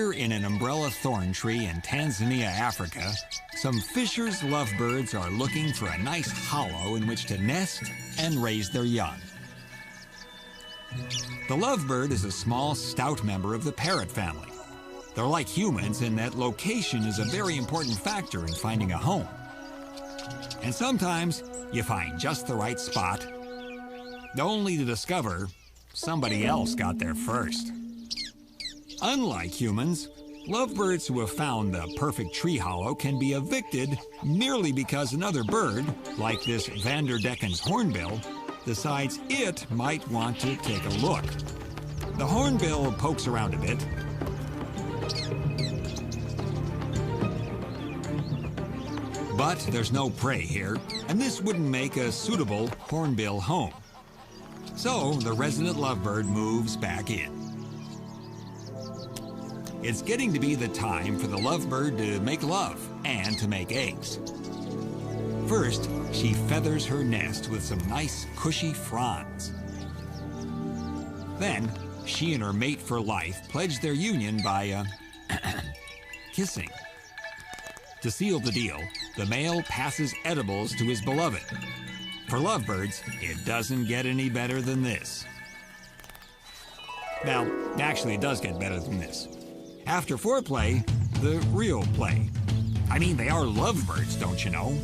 Here in an umbrella thorn tree in Tanzania, Africa, some fishers' lovebirds are looking for a nice hollow in which to nest and raise their young. The lovebird is a small, stout member of the parrot family. They're like humans in that location is a very important factor in finding a home. And sometimes you find just the right spot, only to discover somebody else got there first. Unlike humans, lovebirds who have found the perfect tree hollow can be evicted merely because another bird, like this Vanderdecken's hornbill, decides it might want to take a look. The hornbill pokes around a bit, but there's no prey here, and this wouldn't make a suitable hornbill home. So the resident lovebird moves back in. It's getting to be the time for the lovebird to make love and to make eggs. First, she feathers her nest with some nice cushy fronds. Then, she and her mate for life pledge their union by, kissing. To seal the deal, the male passes edibles to his beloved. For lovebirds, it doesn't get any better than this. Now, actually, it does get better than this. After foreplay, the real play. I mean, they are lovebirds, don't you know?